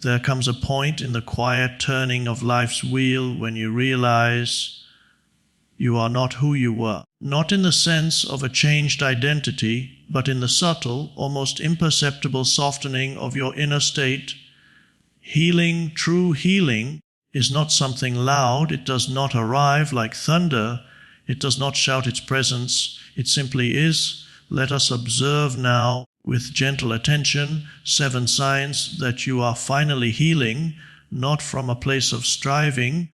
There comes a point in the quiet turning of life's wheel when you realize you are not who you were. Not in the sense of a changed identity, but in the subtle, almost imperceptible softening of your inner state. Healing, true healing, is not something loud. It does not arrive like thunder. It does not shout its presence. It simply is. Let us observe now, with gentle attention, 7 signs that you are finally healing, not from a place of striving,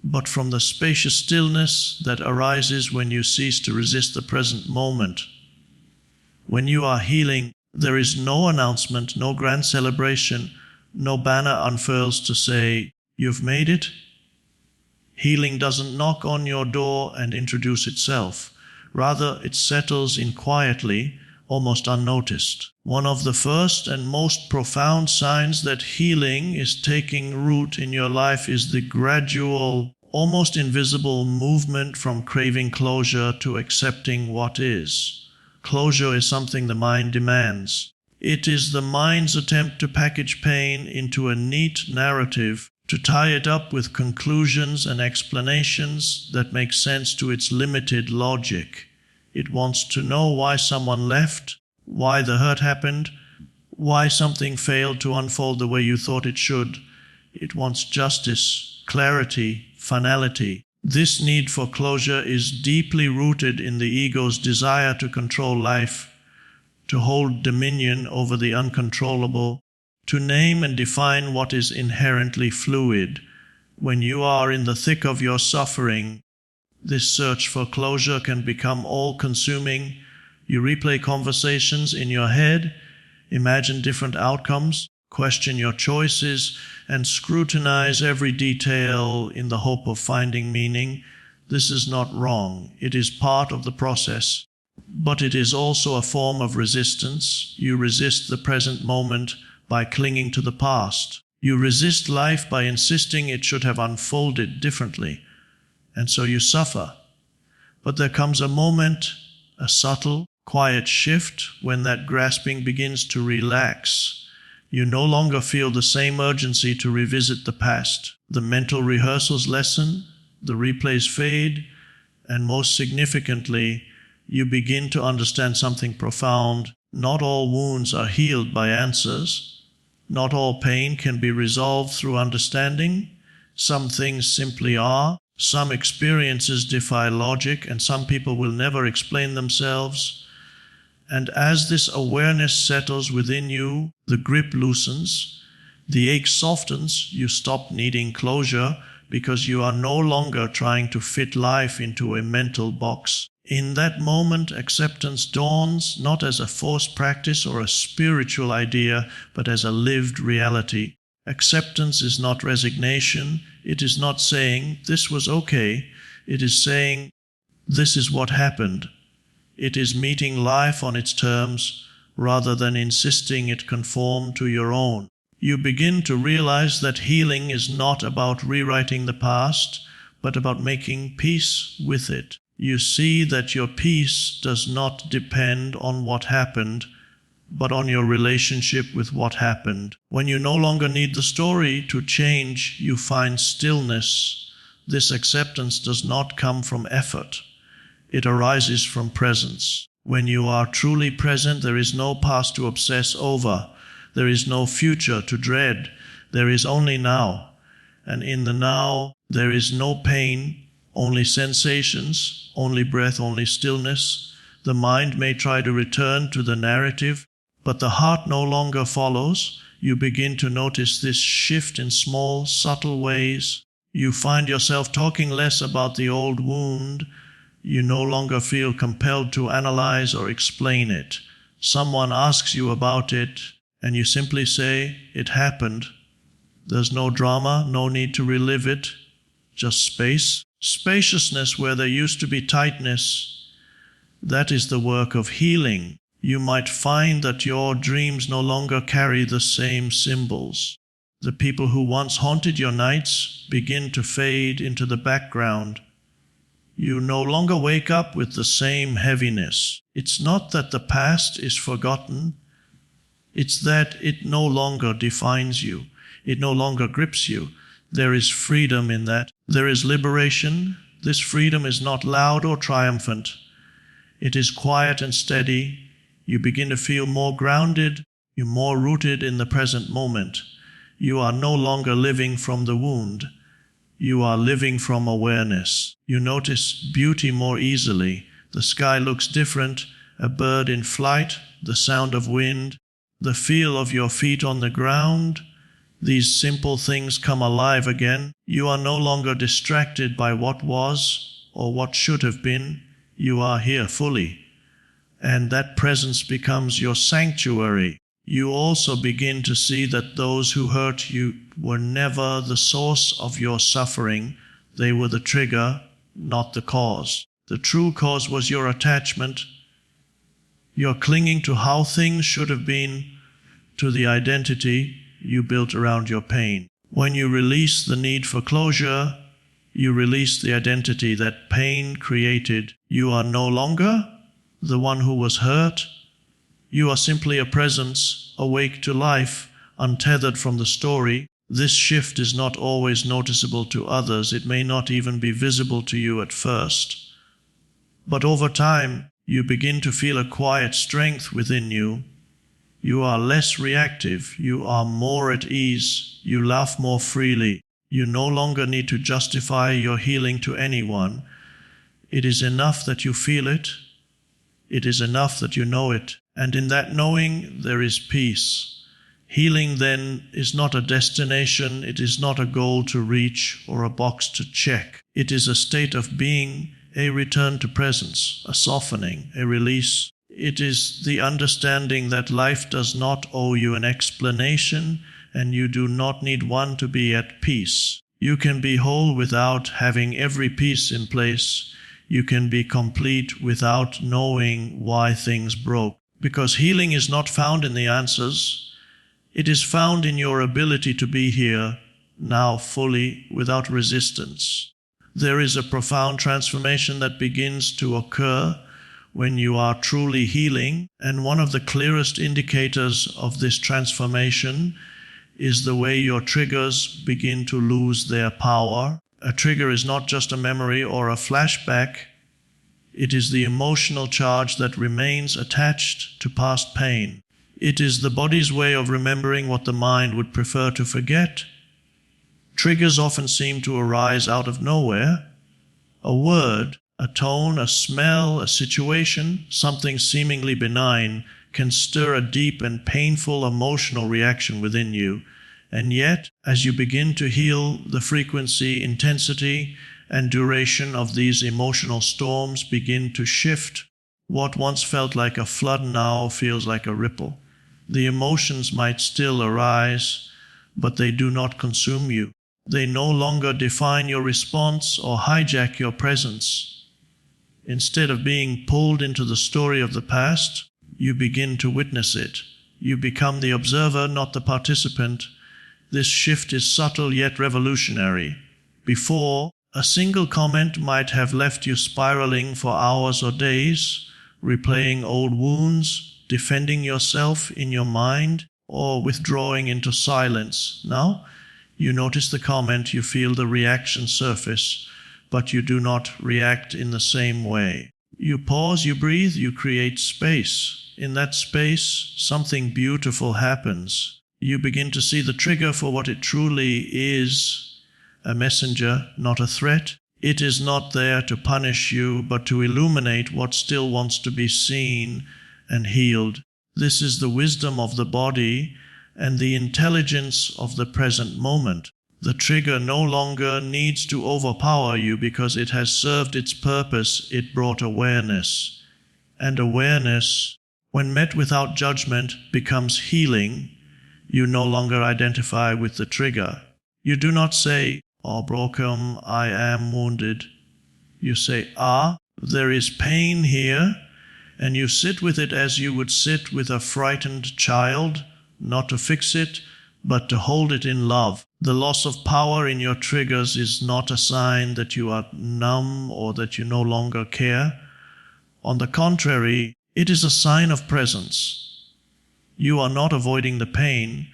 but from the spacious stillness that arises when you cease to resist the present moment. When you are healing, there is no announcement, no grand celebration, no banner unfurls to say, "You've made it." Healing doesn't knock on your door and introduce itself. Rather, it settles in quietly, almost unnoticed. One of the first and most profound signs that healing is taking root in your life is the gradual, almost invisible movement from craving closure to accepting what is. Closure is something the mind demands. It is the mind's attempt to package pain into a neat narrative, to tie it up with conclusions and explanations that make sense to its limited logic. It wants to know why someone left, why the hurt happened, why something failed to unfold the way you thought it should. It wants justice, clarity, finality. This need for closure is deeply rooted in the ego's desire to control life, to hold dominion over the uncontrollable, to name and define what is inherently fluid. When you are in the thick of your suffering, this search for closure can become all-consuming. You replay conversations in your head, imagine different outcomes, question your choices, and scrutinize every detail in the hope of finding meaning. This is not wrong. It is part of the process. But it is also a form of resistance. You resist the present moment by clinging to the past. You resist life by insisting it should have unfolded differently. And so you suffer. But there comes a moment, a subtle, quiet shift when that grasping begins to relax. You no longer feel the same urgency to revisit the past. The mental rehearsals lessen, the replays fade, and most significantly, you begin to understand something profound. Not all wounds are healed by answers. Not all pain can be resolved through understanding. Some things simply are. Some experiences defy logic, and some people will never explain themselves. And as this awareness settles within you, the grip loosens, the ache softens, you stop needing closure because you are no longer trying to fit life into a mental box. In that moment, acceptance dawns not as a forced practice or a spiritual idea, but as a lived reality. Acceptance is not resignation. It is not saying, "This was okay." It is saying, "This is what happened." It is meeting life on its terms rather than insisting it conform to your own. You begin to realize that healing is not about rewriting the past, but about making peace with it. You see that your peace does not depend on what happened, but on your relationship with what happened. When you no longer need the story to change, you find stillness. This acceptance does not come from effort. It arises from presence. When you are truly present, there is no past to obsess over. There is no future to dread. There is only now. And in the now, there is no pain, only sensations, only breath, only stillness. The mind may try to return to the narrative, but the heart no longer follows. You begin to notice this shift in small, subtle ways. You find yourself talking less about the old wound. You no longer feel compelled to analyze or explain it. Someone asks you about it, and you simply say, "It happened." There's no drama, no need to relive it, just space. Spaciousness where there used to be tightness. That is the work of healing. You might find that your dreams no longer carry the same symbols. The people who once haunted your nights begin to fade into the background. You no longer wake up with the same heaviness. It's not that the past is forgotten. It's that it no longer defines you. It no longer grips you. There is freedom in that. There is liberation. This freedom is not loud or triumphant. It is quiet and steady. You begin to feel more grounded. You're more rooted in the present moment. You are no longer living from the wound. You are living from awareness. You notice beauty more easily. The sky looks different, a bird in flight, the sound of wind, the feel of your feet on the ground. These simple things come alive again. You are no longer distracted by what was or what should have been. You are here fully. And that presence becomes your sanctuary. You also begin to see that those who hurt you were never the source of your suffering. They were the trigger, not the cause. The true cause was your attachment. You're clinging to how things should have been, to the identity you built around your pain. When you release the need for closure, you release the identity that pain created. You are no longer the one who was hurt. You are simply a presence, awake to life, untethered from the story. This shift is not always noticeable to others. It may not even be visible to you at first. But over time, you begin to feel a quiet strength within you. You are less reactive. You are more at ease. You laugh more freely. You no longer need to justify your healing to anyone. It is enough that you feel it. It is enough that you know it. And in that knowing, there is peace. Healing, then, is not a destination. It is not a goal to reach or a box to check. It is a state of being, a return to presence, a softening, a release. It is the understanding that life does not owe you an explanation, and you do not need one to be at peace. You can be whole without having every piece in place. You can be complete without knowing why things broke. Because healing is not found in the answers. It is found in your ability to be here, now fully, without resistance. There is a profound transformation that begins to occur when you are truly healing, and one of the clearest indicators of this transformation is the way your triggers begin to lose their power. A trigger is not just a memory or a flashback. It is the emotional charge that remains attached to past pain. It is the body's way of remembering what the mind would prefer to forget. Triggers often seem to arise out of nowhere. A word, a tone, a smell, a situation, something seemingly benign, can stir a deep and painful emotional reaction within you. And yet, as you begin to heal, the frequency, intensity, and duration of these emotional storms begin to shift. What once felt like a flood now feels like a ripple. The emotions might still arise, but they do not consume you. They no longer define your response or hijack your presence. Instead of being pulled into the story of the past, you begin to witness it. You become the observer, not the participant. This shift is subtle yet revolutionary. Before, a single comment might have left you spiraling for hours or days, replaying old wounds, defending yourself in your mind, or withdrawing into silence. Now, you notice the comment, you feel the reaction surface, but you do not react in the same way. You pause, you breathe, you create space. In that space, something beautiful happens. You begin to see the trigger for what it truly is, a messenger, not a threat. It is not there to punish you, but to illuminate what still wants to be seen and healed. This is the wisdom of the body and the intelligence of the present moment. The trigger no longer needs to overpower you because it has served its purpose. It brought awareness. And awareness, when met without judgment, becomes healing. You no longer identify with the trigger. You do not say, "Oh, broken, I am wounded." You say, there is pain here, and you sit with it as you would sit with a frightened child, not to fix it, but to hold it in love. The loss of power in your triggers is not a sign that you are numb or that you no longer care. On the contrary, it is a sign of presence. You are not avoiding the pain.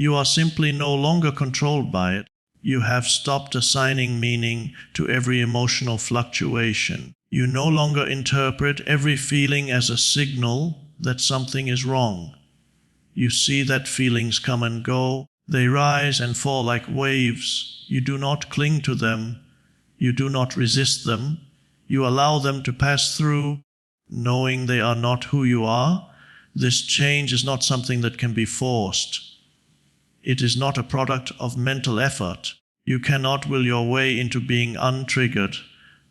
You are simply no longer controlled by it. You have stopped assigning meaning to every emotional fluctuation. You no longer interpret every feeling as a signal that something is wrong. You see that feelings come and go. They rise and fall like waves. You do not cling to them. You do not resist them. You allow them to pass through, knowing they are not who you are. This change is not something that can be forced. It is not a product of mental effort. You cannot will your way into being untriggered.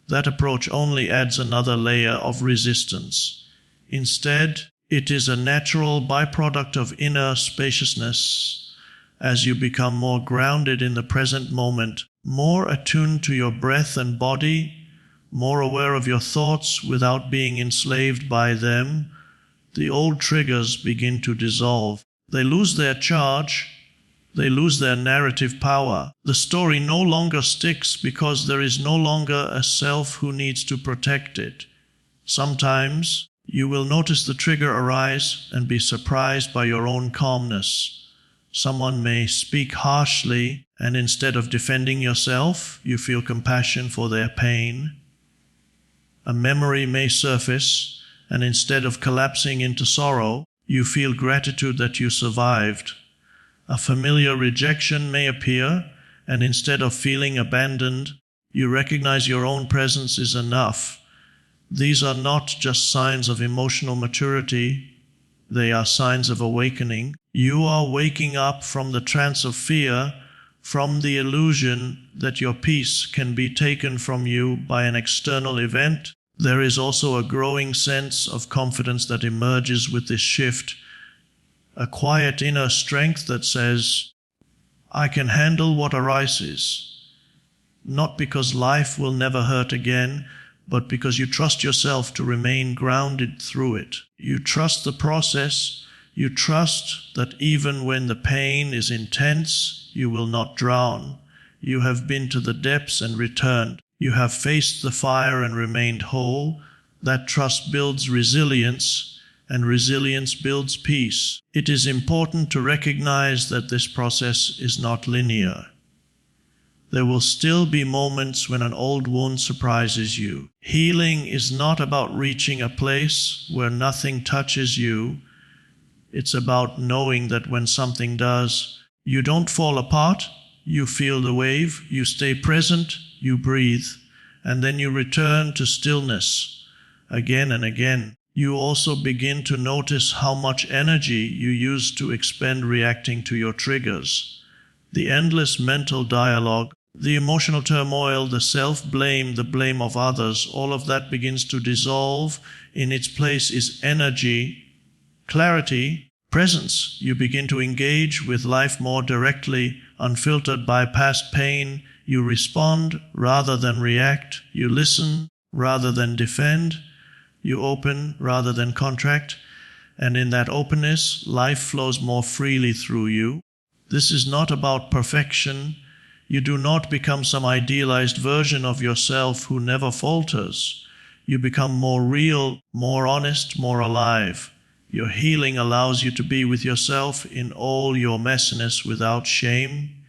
That approach only adds another layer of resistance. Instead, it is a natural byproduct of inner spaciousness. As you become more grounded in the present moment, more attuned to your breath and body, more aware of your thoughts without being enslaved by them, the old triggers begin to dissolve. They lose their charge. They lose their narrative power. The story no longer sticks because there is no longer a self who needs to protect it. Sometimes you will notice the trigger arise and be surprised by your own calmness. Someone may speak harshly, and instead of defending yourself, you feel compassion for their pain. A memory may surface, and instead of collapsing into sorrow, you feel gratitude that you survived. A familiar rejection may appear, and instead of feeling abandoned, you recognize your own presence is enough. These are not just signs of emotional maturity, they are signs of awakening. You are waking up from the trance of fear, from the illusion that your peace can be taken from you by an external event. There is also a growing sense of confidence that emerges with this shift. A quiet inner strength that says, I can handle what arises, not because life will never hurt again, but because you trust yourself to remain grounded through it. You trust the process. You trust that even when the pain is intense, you will not drown. You have been to the depths and returned. You have faced the fire and remained whole. That trust builds resilience, and resilience builds peace. It is important to recognize that this process is not linear. There will still be moments when an old wound surprises you. Healing is not about reaching a place where nothing touches you. It's about knowing that when something does, you don't fall apart, you feel the wave, you stay present, you breathe, and then you return to stillness again and again. You also begin to notice how much energy you use to expend reacting to your triggers. The endless mental dialogue, the emotional turmoil, the self-blame, the blame of others, all of that begins to dissolve. In its place is energy, clarity, presence. You begin to engage with life more directly, unfiltered by past pain. You respond rather than react. You listen rather than defend. You open rather than contract. And in that openness, life flows more freely through you. This is not about perfection. You do not become some idealized version of yourself who never falters. You become more real, more honest, more alive. Your healing allows you to be with yourself in all your messiness without shame.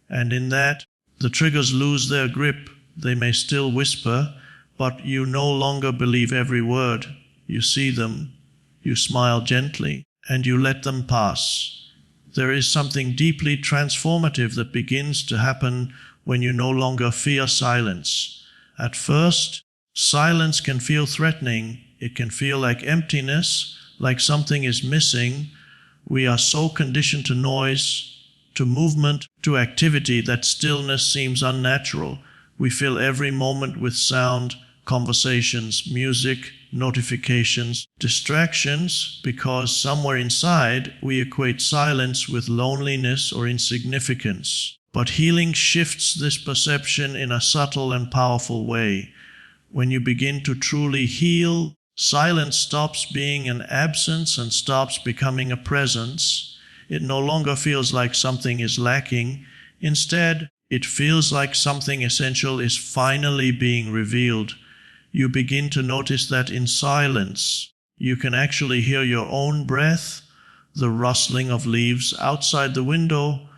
And in that, the triggers lose their grip. They may still whisper, but you no longer believe every word. You see them, you smile gently, and you let them pass. There is something deeply transformative that begins to happen when you no longer fear silence. At first, silence can feel threatening. It can feel like emptiness, like something is missing. We are so conditioned to noise, to movement, to activity that stillness seems unnatural. We fill every moment with sound, conversations, music, notifications, distractions, because somewhere inside we equate silence with loneliness or insignificance. But healing shifts this perception in a subtle and powerful way. When you begin to truly heal, silence stops being an absence and stops becoming a presence. It no longer feels like something is lacking. Instead, it feels like something essential is finally being revealed. You begin to notice that in silence, you can actually hear your own breath, the rustling of leaves outside the window,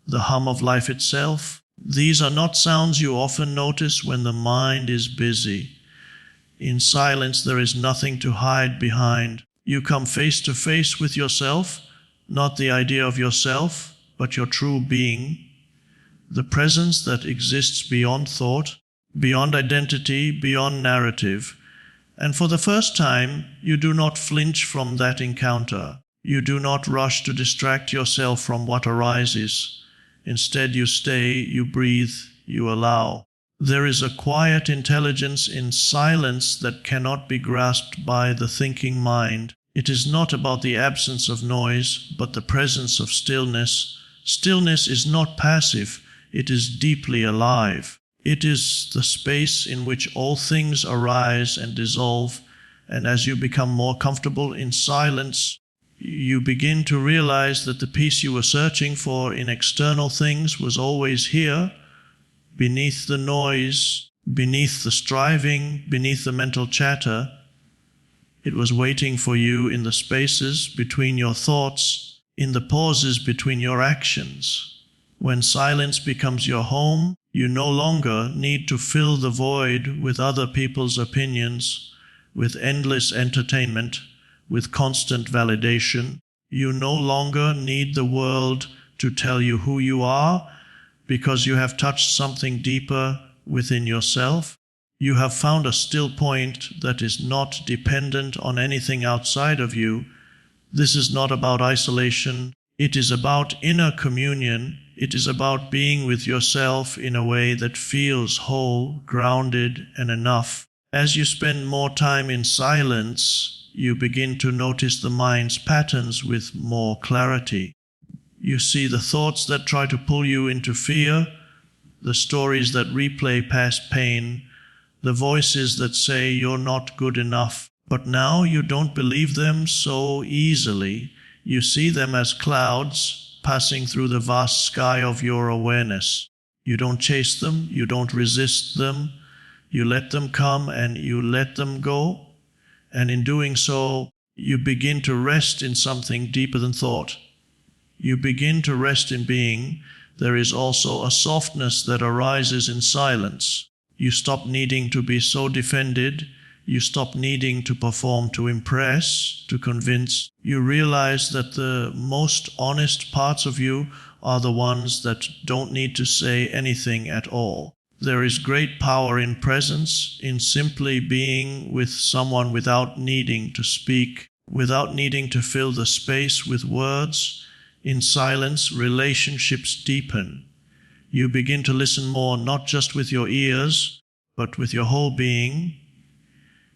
the hum of life itself. These are not sounds you often notice when the mind is busy. In silence, there is nothing to hide behind. You come face to face with yourself, not the idea of yourself, but your true being, the presence that exists beyond thought, beyond identity, beyond narrative. And for the first time, you do not flinch from that encounter. You do not rush to distract yourself from what arises. Instead, you stay, you breathe, you allow. There is a quiet intelligence in silence that cannot be grasped by the thinking mind. It is not about the absence of noise, but the presence of stillness. Stillness is not passive, it is deeply alive. It is the space in which all things arise and dissolve, and as you become more comfortable in silence, you begin to realize that the peace you were searching for in external things was always here, beneath the noise, beneath the striving, beneath the mental chatter. It was waiting for you in the spaces between your thoughts, in the pauses between your actions. When silence becomes your home, you no longer need to fill the void with other people's opinions, with endless entertainment, with constant validation. You no longer need the world to tell you who you are, because you have touched something deeper within yourself. You have found a still point that is not dependent on anything outside of you. This is not about isolation. It is about inner communion. It is about being with yourself in a way that feels whole, grounded, and enough. As you spend more time in silence, you begin to notice the mind's patterns with more clarity. You see the thoughts that try to pull you into fear, the stories that replay past pain, the voices that say you're not good enough. But now you don't believe them so easily. You see them as clouds passing through the vast sky of your awareness. You don't chase them, you don't resist them. You let them come and you let them go. And in doing so, you begin to rest in something deeper than thought. You begin to rest in being. There is also a softness that arises in silence. You stop needing to be so defended. You stop needing to perform to impress, to convince. You realize that the most honest parts of you are the ones that don't need to say anything at all. There is great power in presence, in simply being with someone without needing to speak, without needing to fill the space with words. In silence, relationships deepen. You begin to listen more, not just with your ears, but with your whole being.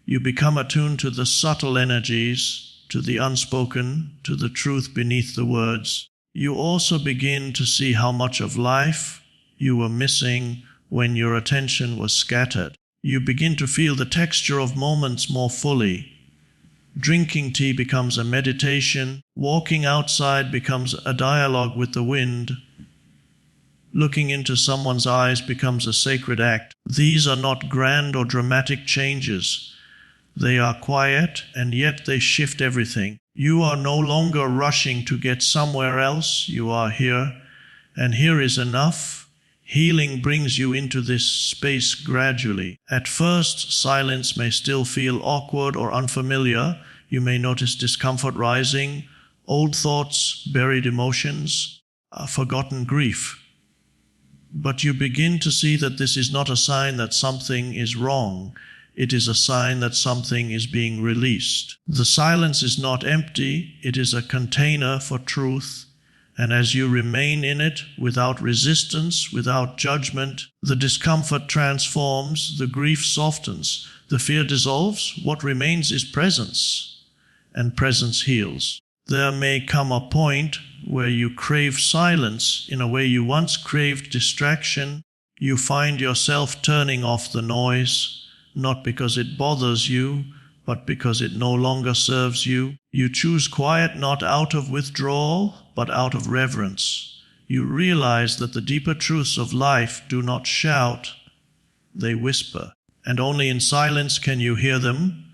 You become attuned to the subtle energies, to the unspoken, to the truth beneath the words. You also begin to see how much of life you were missing when your attention was scattered. You begin to feel the texture of moments more fully. Drinking tea becomes a meditation. Walking outside becomes a dialogue with the wind. Looking into someone's eyes becomes a sacred act. These are not grand or dramatic changes. They are quiet, and yet they shift everything. You are no longer rushing to get somewhere else. You are here, and here is enough. Healing brings you into this space gradually. At first, silence may still feel awkward or unfamiliar. You may notice discomfort rising, old thoughts, buried emotions, forgotten grief. But you begin to see that this is not a sign that something is wrong. It is a sign that something is being released. The silence is not empty. It is a container for truth. And as you remain in it, without resistance, without judgment, the discomfort transforms, the grief softens, the fear dissolves. What remains is presence, and presence heals. There may come a point where you crave silence in a way you once craved distraction. You find yourself turning off the noise, not because it bothers you, but because it no longer serves you. You choose quiet not out of withdrawal, but out of reverence. You realize that the deeper truths of life do not shout, they whisper. And only in silence can you hear them.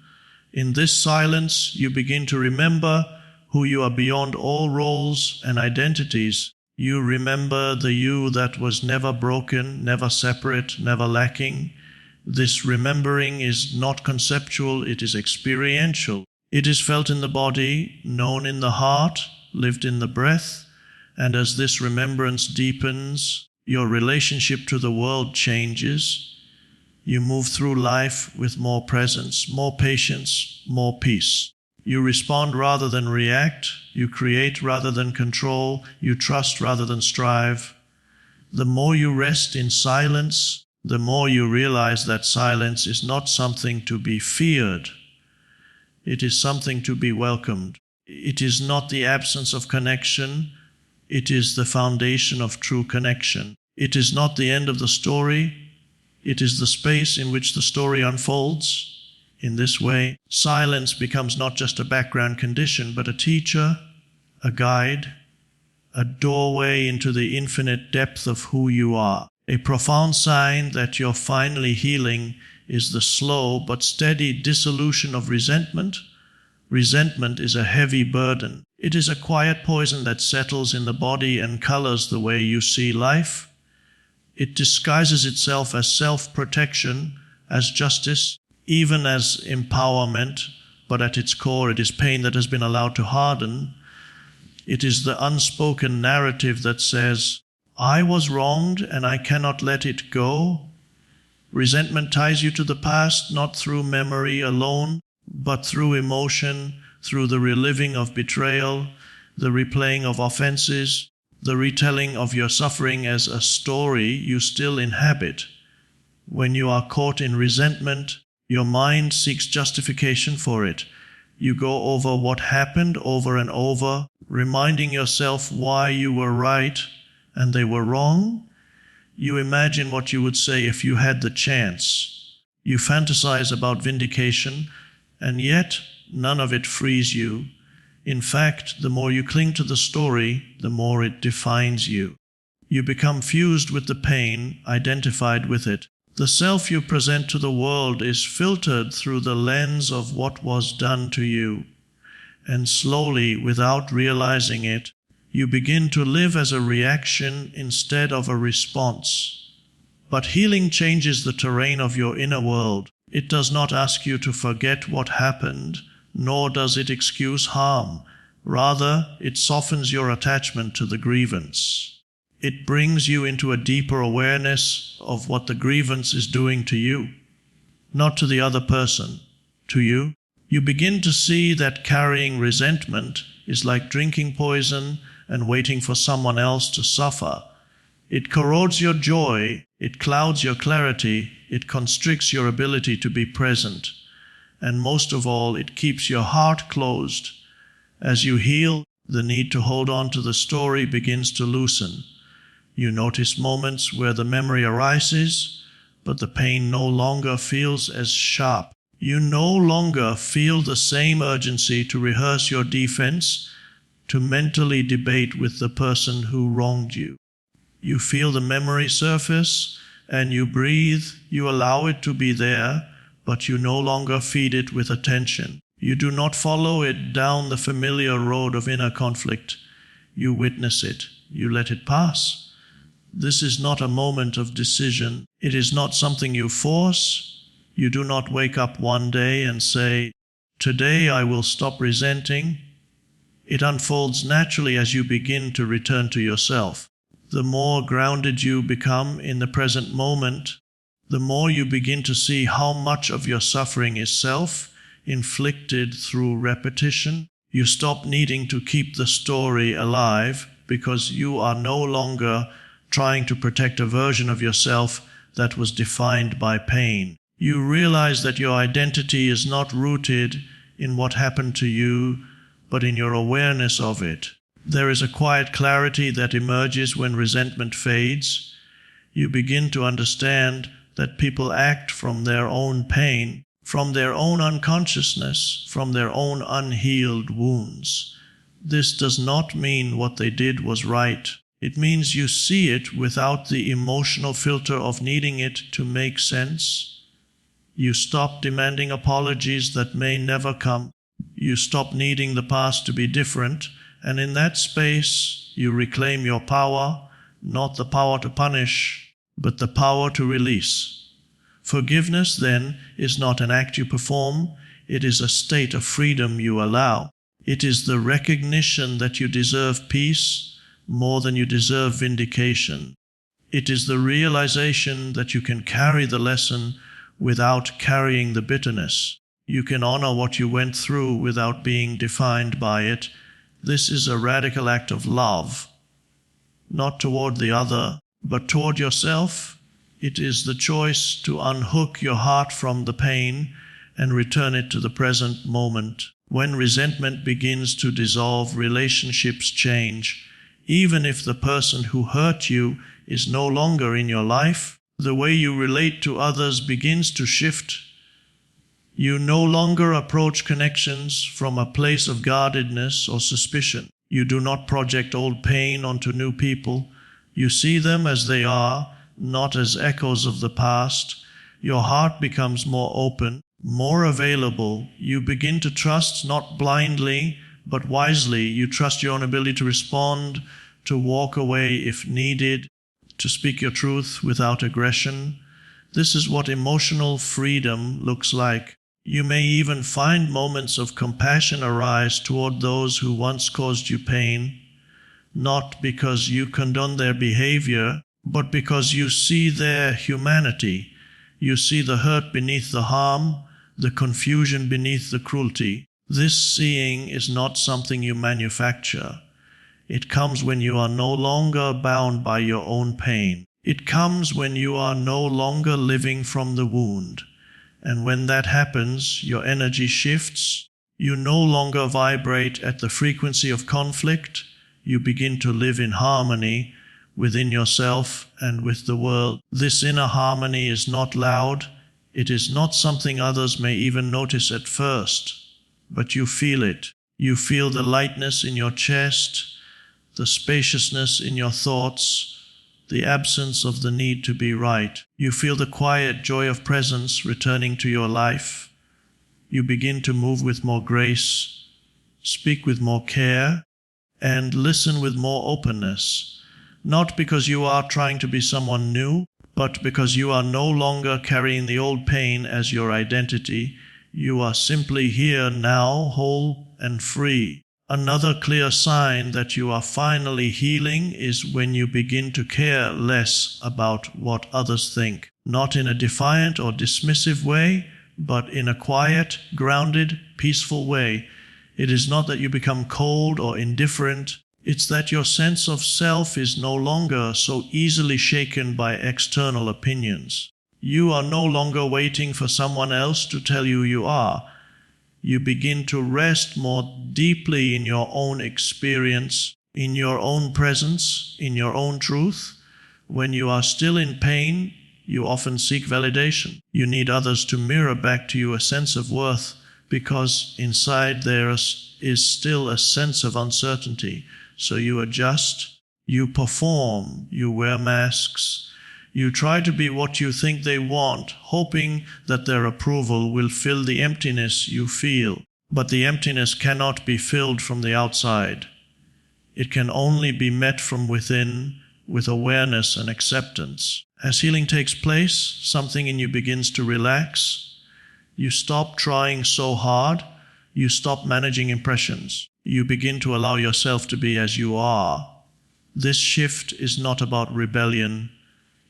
In this silence, you begin to remember who you are beyond all roles and identities. You remember the you that was never broken, never separate, never lacking. This remembering is not conceptual, it is experiential. It is felt in the body, known in the heart, lived in the breath, and as this remembrance deepens, your relationship to the world changes. You move through life with more presence, more patience, more peace. You respond rather than react. You create rather than control. You trust rather than strive. The more you rest in silence, the more you realize that silence is not something to be feared. It is something to be welcomed. It is not the absence of connection. It is the foundation of true connection. It is not the end of the story. It is the space in which the story unfolds. In this way, silence becomes not just a background condition, but a teacher, a guide, a doorway into the infinite depth of who you are. A profound sign that you're finally healing is the slow but steady dissolution of resentment. Resentment is a heavy burden. It is a quiet poison that settles in the body and colors the way you see life. It disguises itself as self-protection, as justice, even as empowerment, but at its core it is pain that has been allowed to harden. It is the unspoken narrative that says, I was wronged and I cannot let it go. Resentment ties you to the past, not through memory alone, but through emotion, through the reliving of betrayal, the replaying of offenses, the retelling of your suffering as a story you still inhabit. When you are caught in resentment, your mind seeks justification for it. You go over what happened over and over, reminding yourself why you were right and they were wrong. You imagine what you would say if you had the chance. You fantasize about vindication, and yet none of it frees you. In fact, the more you cling to the story, the more it defines you. You become fused with the pain, identified with it. The self you present to the world is filtered through the lens of what was done to you. And slowly, without realizing it, you begin to live as a reaction instead of a response. But healing changes the terrain of your inner world. It does not ask you to forget what happened, nor does it excuse harm. Rather, it softens your attachment to the grievance. It brings you into a deeper awareness of what the grievance is doing to you, not to the other person, to you. You begin to see that carrying resentment is like drinking poison and waiting for someone else to suffer. It corrodes your joy, it clouds your clarity, it constricts your ability to be present, and most of all, it keeps your heart closed. As you heal, the need to hold on to the story begins to loosen. You notice moments where the memory arises, but the pain no longer feels as sharp. You no longer feel the same urgency to rehearse your defense, to mentally debate with the person who wronged you. You feel the memory surface, and you breathe, you allow it to be there, but you no longer feed it with attention. You do not follow it down the familiar road of inner conflict. You witness it. You let it pass. This is not a moment of decision. It is not something you force. You do not wake up one day and say, "Today I will stop resenting." It unfolds naturally as you begin to return to yourself. The more grounded you become in the present moment, the more you begin to see how much of your suffering is self-inflicted through repetition. You stop needing to keep the story alive because you are no longer trying to protect a version of yourself that was defined by pain. You realize that your identity is not rooted in what happened to you, but in your awareness of it. There is a quiet clarity that emerges when resentment fades. You begin to understand that people act from their own pain, from their own unconsciousness, from their own unhealed wounds. This does not mean what they did was right. It means you see it without the emotional filter of needing it to make sense. You stop demanding apologies that may never come. You stop needing the past to be different, and in that space you reclaim your power, not the power to punish, but the power to release. Forgiveness, then, is not an act you perform, it is a state of freedom you allow. It is the recognition that you deserve peace more than you deserve vindication. It is the realization that you can carry the lesson without carrying the bitterness. You can honor what you went through without being defined by it. This is a radical act of love, not toward the other, but toward yourself. It is the choice to unhook your heart from the pain and return it to the present moment. When resentment begins to dissolve, relationships change. Even if the person who hurt you is no longer in your life, the way you relate to others begins to shift. You no longer approach connections from a place of guardedness or suspicion. You do not project old pain onto new people. You see them as they are, not as echoes of the past. Your heart becomes more open, more available. You begin to trust not blindly, but wisely. You trust your own ability to respond, to walk away if needed, to speak your truth without aggression. This is what emotional freedom looks like. You may even find moments of compassion arise toward those who once caused you pain, not because you condone their behavior, but because you see their humanity. You see the hurt beneath the harm, the confusion beneath the cruelty. This seeing is not something you manufacture. It comes when you are no longer bound by your own pain. It comes when you are no longer living from the wound. And when that happens, your energy shifts. You no longer vibrate at the frequency of conflict. You begin to live in harmony within yourself and with the world. This inner harmony is not loud. It is not something others may even notice at first, but you feel it. You feel the lightness in your chest, the spaciousness in your thoughts, the absence of the need to be right. You feel the quiet joy of presence returning to your life. You begin to move with more grace, speak with more care, and listen with more openness, not because you are trying to be someone new, but because you are no longer carrying the old pain as your identity. You are simply here now, whole and free. Another clear sign that you are finally healing is when you begin to care less about what others think, not in a defiant or dismissive way, but in a quiet, grounded, peaceful way. It is not that you become cold or indifferent. It's that your sense of self is no longer so easily shaken by external opinions. You are no longer waiting for someone else to tell you you are. You begin to rest more deeply in your own experience, in your own presence, in your own truth. When you are still in pain, you often seek validation. You need others to mirror back to you a sense of worth, because inside there is still a sense of uncertainty. So you adjust, you perform, you wear masks. You try to be what you think they want, hoping that their approval will fill the emptiness you feel. But the emptiness cannot be filled from the outside. It can only be met from within with awareness and acceptance. As healing takes place, something in you begins to relax. You stop trying so hard. You stop managing impressions. You begin to allow yourself to be as you are. This shift is not about rebellion.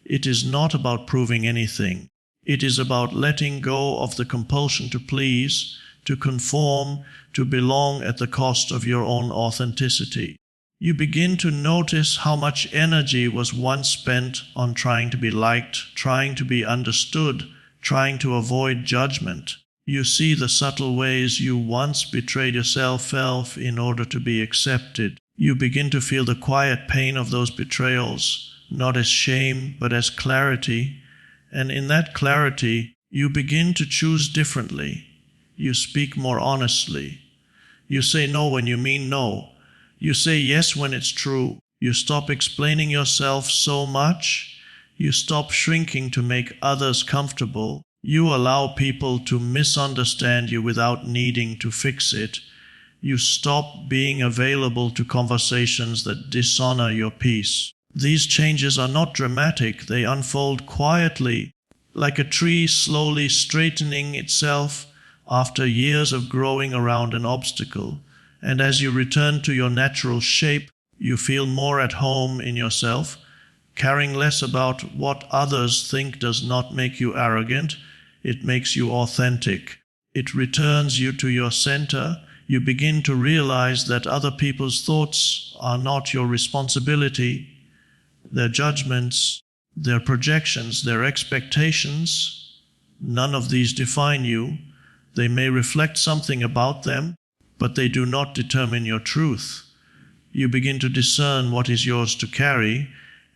It is not about proving anything. It is about letting go of the compulsion to please, to conform, to belong at the cost of your own authenticity. You begin to notice how much energy was once spent on trying to be liked, trying to be understood, trying to avoid judgment. You see the subtle ways you once betrayed yourself in order to be accepted. You begin to feel the quiet pain of those betrayals, not as shame, but as clarity. And in that clarity, you begin to choose differently. You speak more honestly. You say no when you mean no. You say yes when it's true. You stop explaining yourself so much. You stop shrinking to make others comfortable. You allow people to misunderstand you without needing to fix it. You stop being available to conversations that dishonor your peace. These changes are not dramatic, they unfold quietly, like a tree slowly straightening itself after years of growing around an obstacle. And as you return to your natural shape, you feel more at home in yourself, caring less about what others think does not make you arrogant. It makes you authentic. It returns you to your center. You begin to realize that other people's thoughts are not your responsibility. Their judgments, their projections, their expectations, none of these define you. They may reflect something about them, but they do not determine your truth. You begin to discern what is yours to carry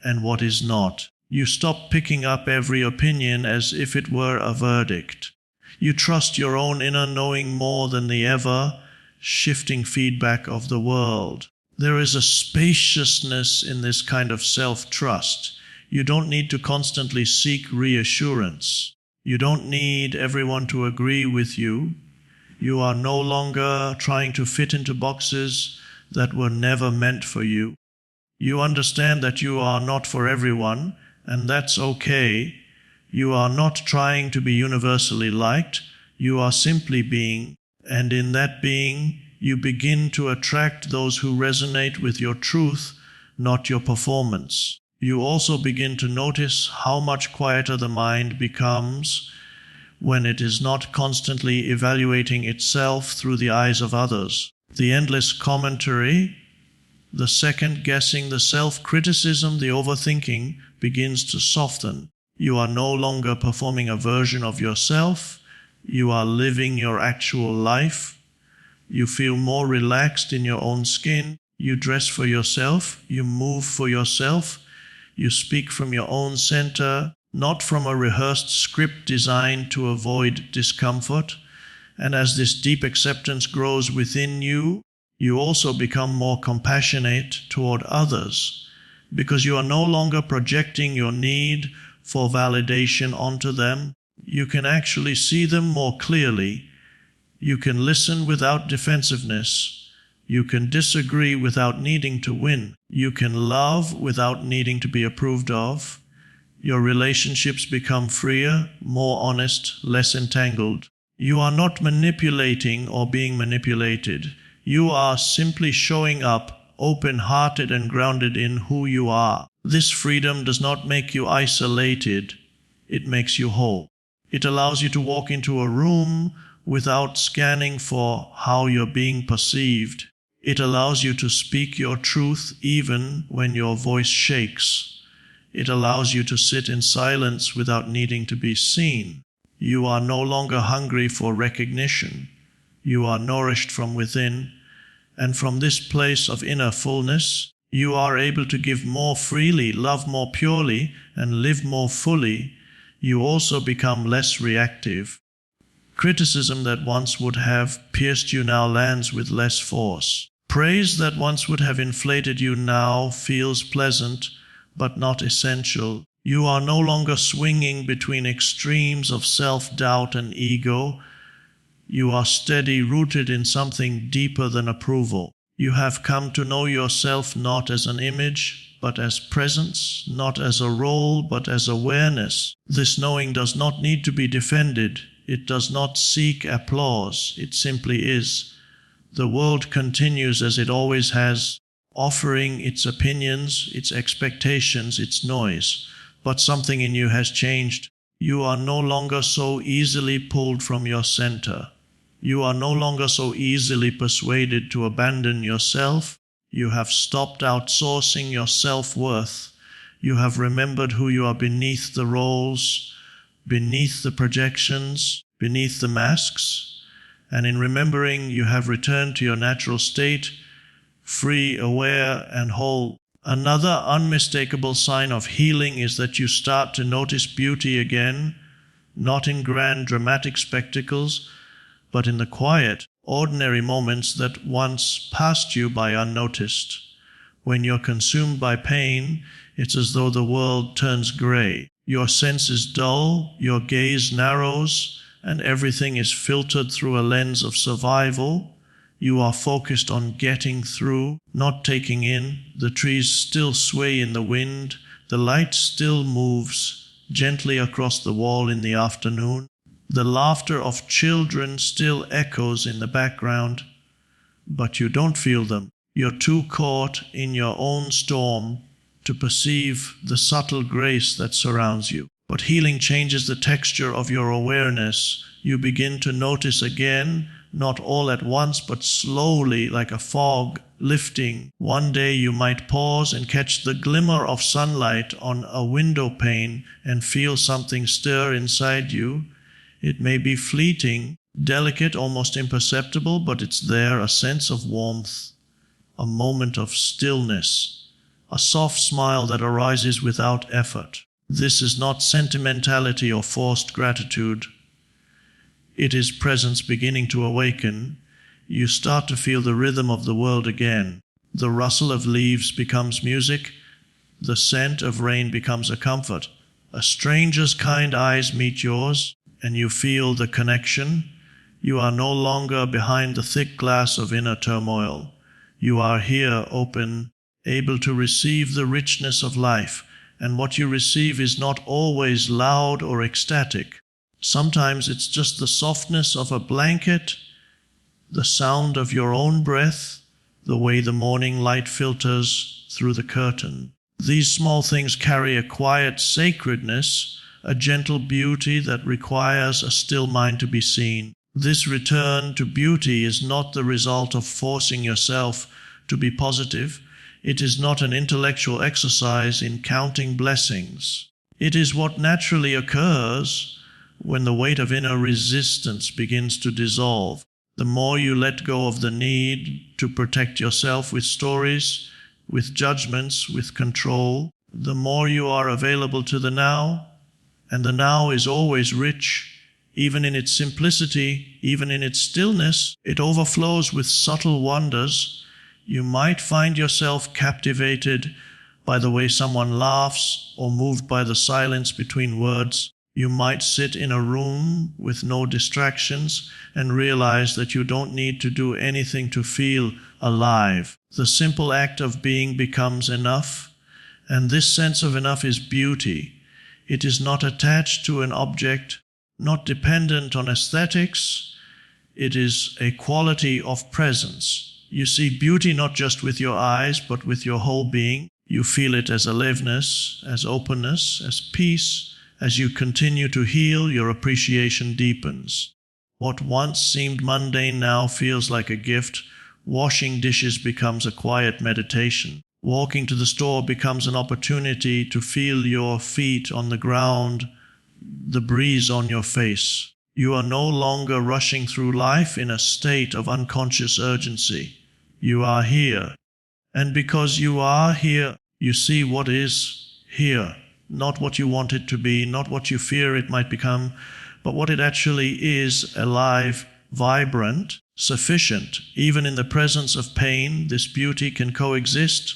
and what is not. You stop picking up every opinion as if it were a verdict. You trust your own inner knowing more than the ever-shifting feedback of the world. There is a spaciousness in this kind of self-trust. You don't need to constantly seek reassurance. You don't need everyone to agree with you. You are no longer trying to fit into boxes that were never meant for you. You understand that you are not for everyone, and that's okay. You are not trying to be universally liked. You are simply being, and in that being, you begin to attract those who resonate with your truth, not your performance. You also begin to notice how much quieter the mind becomes when it is not constantly evaluating itself through the eyes of others. The endless commentary, the second-guessing, the self-criticism, the overthinking begins to soften. You are no longer performing a version of yourself. You are living your actual life. You feel more relaxed in your own skin. You dress for yourself. You move for yourself. You speak from your own center, not from a rehearsed script designed to avoid discomfort. And as this deep acceptance grows within you, you also become more compassionate toward others, because you are no longer projecting your need for validation onto them. You can actually see them more clearly. You can listen without defensiveness. You can disagree without needing to win. You can love without needing to be approved of. Your relationships become freer, more honest, less entangled. You are not manipulating or being manipulated. You are simply showing up, open-hearted and grounded in who you are. This freedom does not make you isolated. It makes you whole. It allows you to walk into a room without scanning for how you're being perceived. It allows you to speak your truth even when your voice shakes. It allows you to sit in silence without needing to be seen. You are no longer hungry for recognition. You are nourished from within, and from this place of inner fullness, you are able to give more freely, love more purely, and live more fully. You also become less reactive. Criticism that once would have pierced you now lands with less force. Praise that once would have inflated you now feels pleasant, but not essential. You are no longer swinging between extremes of self-doubt and ego. You are steady, rooted in something deeper than approval. You have come to know yourself not as an image, but as presence, not as a role, but as awareness. This knowing does not need to be defended. It does not seek applause. It simply is. The world continues as it always has, offering its opinions, its expectations, its noise. But something in you has changed. You are no longer so easily pulled from your center. You are no longer so easily persuaded to abandon yourself. You have stopped outsourcing your self-worth. You have remembered who you are beneath the roles, beneath the projections, beneath the masks. And in remembering, you have returned to your natural state, free, aware, and whole. Another unmistakable sign of healing is that you start to notice beauty again, not in grand dramatic spectacles, but in the quiet, ordinary moments that once passed you by unnoticed. When you're consumed by pain, it's as though the world turns gray. Your sense is dull, your gaze narrows, and everything is filtered through a lens of survival. You are focused on getting through, not taking in. The trees still sway in the wind. The light still moves gently across the wall in the afternoon. The laughter of children still echoes in the background, but you don't feel them. You're too caught in your own storm to perceive the subtle grace that surrounds you. But healing changes the texture of your awareness. You begin to notice again, not all at once, but slowly, like a fog lifting. One day you might pause and catch the glimmer of sunlight on a window pane and feel something stir inside you. It may be fleeting, delicate, almost imperceptible, but it's there, a sense of warmth, a moment of stillness, a soft smile that arises without effort. This is not sentimentality or forced gratitude. It is presence beginning to awaken. You start to feel the rhythm of the world again. The rustle of leaves becomes music. The scent of rain becomes a comfort. A stranger's kind eyes meet yours, and you feel the connection. You are no longer behind the thick glass of inner turmoil. You are here, open, able to receive the richness of life. And what you receive is not always loud or ecstatic. Sometimes it's just the softness of a blanket, the sound of your own breath, the way the morning light filters through the curtain. These small things carry a quiet sacredness, a gentle beauty that requires a still mind to be seen. This return to beauty is not the result of forcing yourself to be positive. It is not an intellectual exercise in counting blessings. It is what naturally occurs when the weight of inner resistance begins to dissolve. The more you let go of the need to protect yourself with stories, with judgments, with control, the more you are available to the now. And the now is always rich. Even in its simplicity, even in its stillness, it overflows with subtle wonders. You might find yourself captivated by the way someone laughs or moved by the silence between words. You might sit in a room with no distractions and realize that you don't need to do anything to feel alive. The simple act of being becomes enough, and this sense of enough is beauty. It is not attached to an object, not dependent on aesthetics. It is a quality of presence. You see beauty not just with your eyes, but with your whole being. You feel it as aliveness, as openness, as peace. As you continue to heal, your appreciation deepens. What once seemed mundane now feels like a gift. Washing dishes becomes a quiet meditation. Walking to the store becomes an opportunity to feel your feet on the ground, the breeze on your face. You are no longer rushing through life in a state of unconscious urgency. You are here. And because you are here, you see what is here. Not what you want it to be, not what you fear it might become, but what it actually is, alive, vibrant, sufficient. Even in the presence of pain, this beauty can coexist.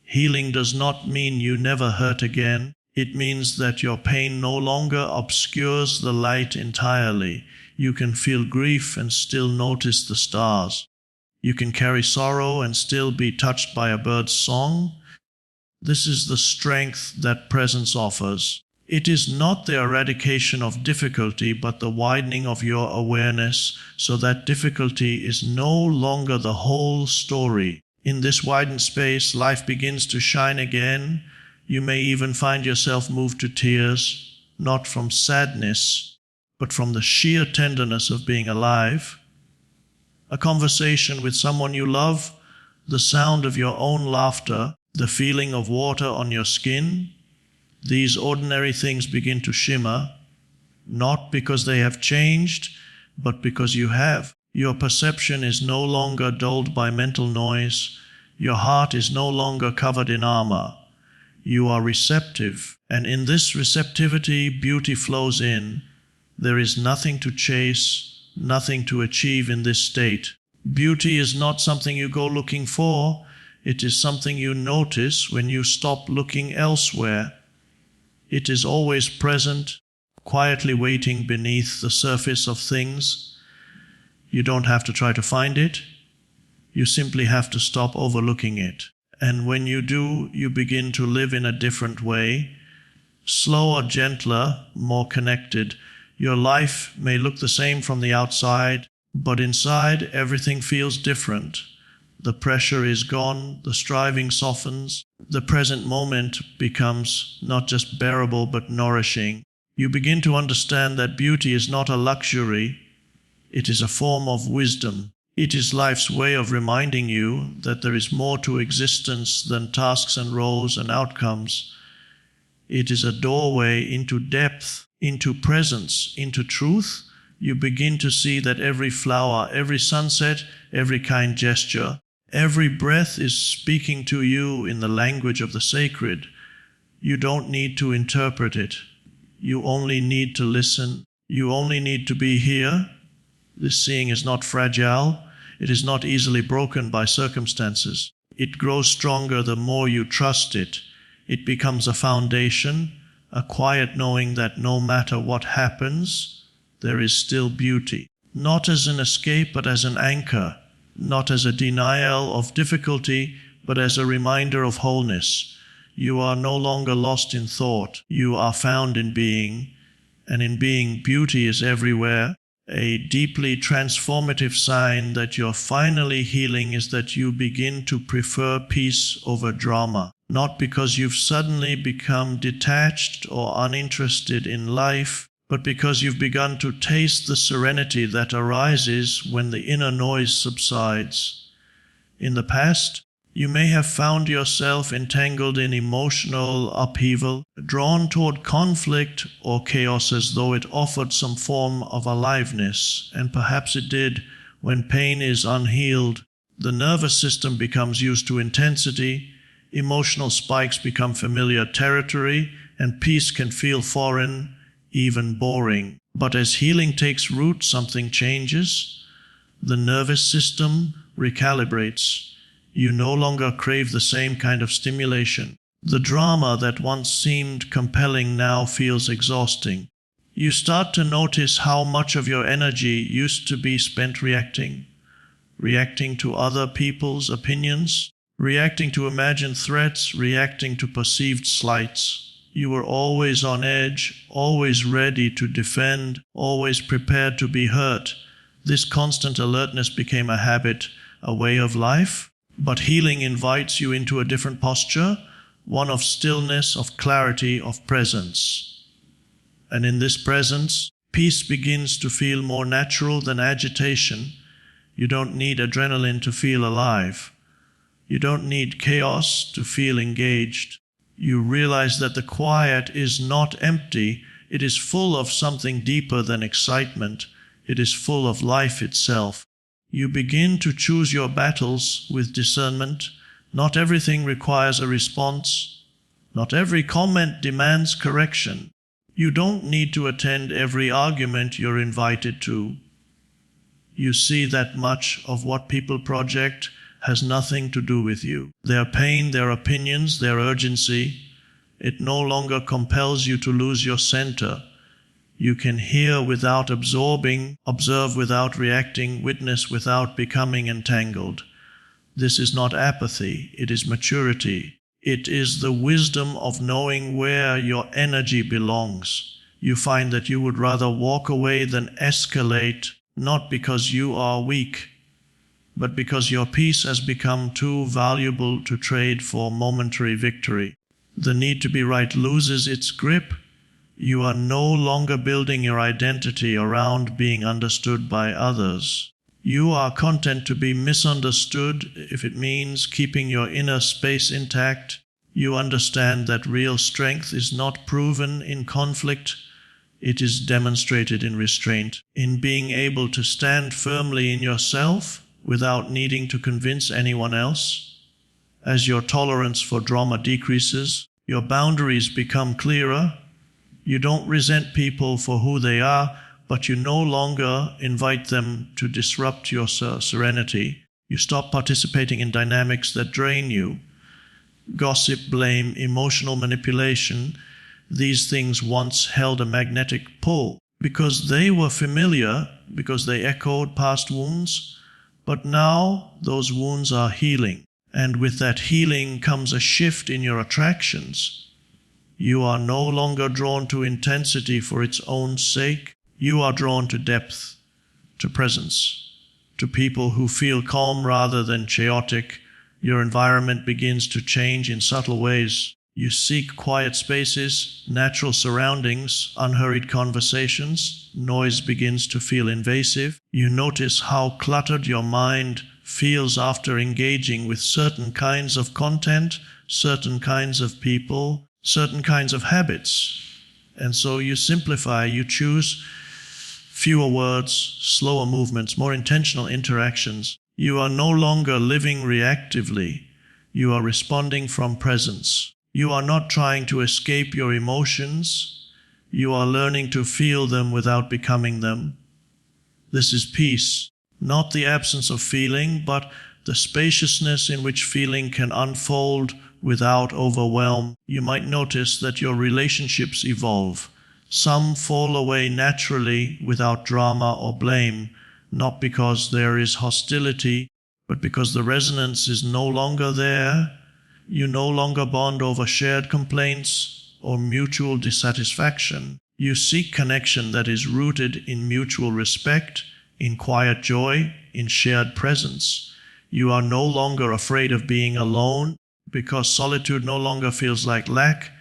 Healing does not mean you never hurt again. It means that your pain no longer obscures the light entirely. You can feel grief and still notice the stars. You can carry sorrow and still be touched by a bird's song. This is the strength that presence offers. It is not the eradication of difficulty, but the widening of your awareness so that difficulty is no longer the whole story. In this widened space, life begins to shine again. You may even find yourself moved to tears, not from sadness, but from the sheer tenderness of being alive. A conversation with someone you love, the sound of your own laughter, the feeling of water on your skin, these ordinary things begin to shimmer, not because they have changed, but because you have. Your perception is no longer dulled by mental noise. Your heart is no longer covered in armor. You are receptive, and in this receptivity, beauty flows in. There is nothing to chase, nothing to achieve in this state. Beauty is not something you go looking for. It is something you notice when you stop looking elsewhere. It is always present, quietly waiting beneath the surface of things. You don't have to try to find it. You simply have to stop overlooking it. And when you do, you begin to live in a different way, slower, gentler, more connected. Your life may look the same from the outside, but inside everything feels different. The pressure is gone, the striving softens, the present moment becomes not just bearable but nourishing. You begin to understand that beauty is not a luxury, it is a form of wisdom. It is life's way of reminding you that there is more to existence than tasks and roles and outcomes. It is a doorway into depth, into presence, into truth. You begin to see that every flower, every sunset, every kind gesture, every breath is speaking to you in the language of the sacred. You don't need to interpret it. You only need to listen. You only need to be here. This seeing is not fragile. It is not easily broken by circumstances. It grows stronger the more you trust it. It becomes a foundation, a quiet knowing that no matter what happens, there is still beauty. Not as an escape, but as an anchor. Not as a denial of difficulty, but as a reminder of wholeness. You are no longer lost in thought. You are found in being, and in being, beauty is everywhere. A deeply transformative sign that you're finally healing is that you begin to prefer peace over drama. Not because you've suddenly become detached or uninterested in life, but because you've begun to taste the serenity that arises when the inner noise subsides. In the past, you may have found yourself entangled in emotional upheaval, drawn toward conflict or chaos as though it offered some form of aliveness, and perhaps it did. When pain is unhealed, the nervous system becomes used to intensity, emotional spikes become familiar territory, and peace can feel foreign, even boring. But as healing takes root, something changes. The nervous system recalibrates. You no longer crave the same kind of stimulation. The drama that once seemed compelling now feels exhausting. You start to notice how much of your energy used to be spent reacting to other people's opinions, reacting to imagined threats, reacting to perceived slights. You were always on edge, always ready to defend, always prepared to be hurt. This constant alertness became a habit, a way of life. But healing invites you into a different posture, one of stillness, of clarity, of presence. And in this presence, peace begins to feel more natural than agitation. You don't need adrenaline to feel alive. You don't need chaos to feel engaged. You realize that the quiet is not empty. It is full of something deeper than excitement. It is full of life itself. You begin to choose your battles with discernment. Not everything requires a response. Not every comment demands correction. You don't need to attend every argument you're invited to. You see that much of what people project has nothing to do with you. Their pain, their opinions, their urgency, it no longer compels you to lose your center. You can hear without absorbing, observe without reacting, witness without becoming entangled. This is not apathy, it is maturity. It is the wisdom of knowing where your energy belongs. You find that you would rather walk away than escalate, not because you are weak, but because your peace has become too valuable to trade for momentary victory. The need to be right loses its grip. You are no longer building your identity around being understood by others. You are content to be misunderstood if it means keeping your inner space intact. You understand that real strength is not proven in conflict. It is demonstrated in restraint, in being able to stand firmly in yourself without needing to convince anyone else. As your tolerance for drama decreases, your boundaries become clearer. You don't resent people for who they are, but you no longer invite them to disrupt your serenity. You stop participating in dynamics that drain you. Gossip, blame, emotional manipulation. these things once held a magnetic pull, because they were familiar, because they echoed past wounds, but now those wounds are healing. And with that healing comes a shift in your attractions. You are no longer drawn to intensity for its own sake. You are drawn to depth, to presence, to people who feel calm rather than chaotic. Your environment begins to change in subtle ways. You seek quiet spaces, natural surroundings, unhurried conversations. Noise begins to feel invasive. You notice how cluttered your mind feels after engaging with certain kinds of content, certain kinds of people, certain kinds of habits. And so you simplify, you choose fewer words, slower movements, more intentional interactions. You are no longer living reactively. You are responding from presence. You are not trying to escape your emotions. You are learning to feel them without becoming them. This is peace, not the absence of feeling, but the spaciousness in which feeling can unfold without overwhelm. You might notice that your relationships evolve. Some fall away naturally without drama or blame, not because there is hostility, but because the resonance is no longer there. You no longer bond over shared complaints or mutual dissatisfaction. You seek connection that is rooted in mutual respect, in quiet joy, in shared presence. You are no longer afraid of being alone, because solitude no longer feels like lack,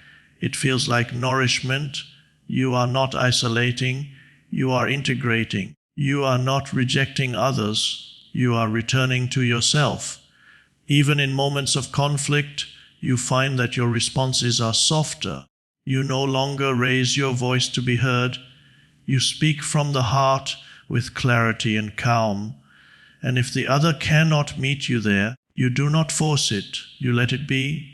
it feels like nourishment. You are not isolating, you are integrating. You are not rejecting others, you are returning to yourself. Even in moments of conflict, you find that your responses are softer. You no longer raise your voice to be heard. You speak from the heart with clarity and calm. And if the other cannot meet you there, you do not force it. You let it be.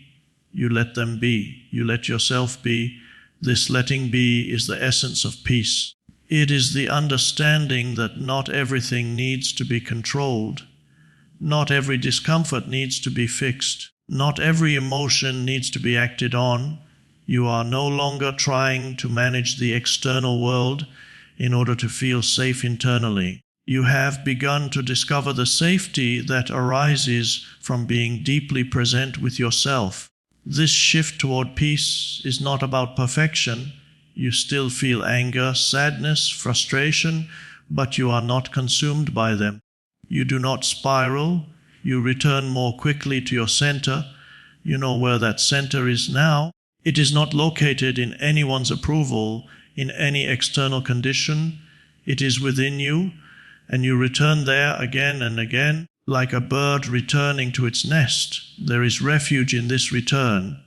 You let them be. You let yourself be. This letting be is the essence of peace. It is the understanding that not everything needs to be controlled. Not every discomfort needs to be fixed. Not every emotion needs to be acted on. You are no longer trying to manage the external world in order to feel safe internally. You have begun to discover the safety that arises from being deeply present with yourself. This shift toward peace is not about perfection. You still feel anger, sadness, frustration, but you are not consumed by them. You do not spiral. You return more quickly to your center. You know where that center is now. It is not located in anyone's approval, in any external condition. It is within you, and you return there again and again, like a bird returning to its nest. There is refuge in this return.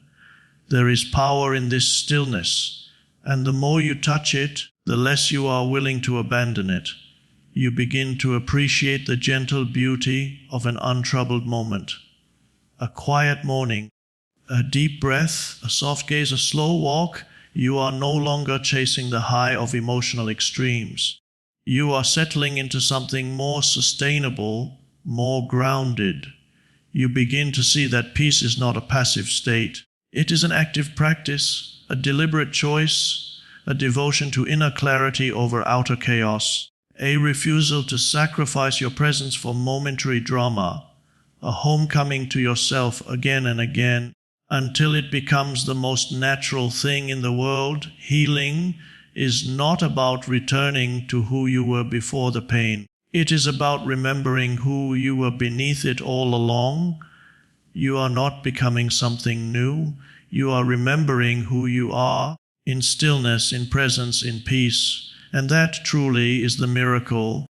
There is power in this stillness. And the more you touch it, the less you are willing to abandon it. You begin to appreciate the gentle beauty of an untroubled moment. A quiet morning, a deep breath, a soft gaze, a slow walk. You are no longer chasing the high of emotional extremes. You are settling into something more sustainable, more grounded. You begin to see that peace is not a passive state. It is an active practice, a deliberate choice, a devotion to inner clarity over outer chaos, a refusal to sacrifice your presence for momentary drama, a homecoming to yourself again and again, until it becomes the most natural thing in the world. Healing is not about returning to who you were before the pain. It is about remembering who you were beneath it all along. You are not becoming something new. You are remembering who you are, in stillness, in presence, in peace. And that truly is the miracle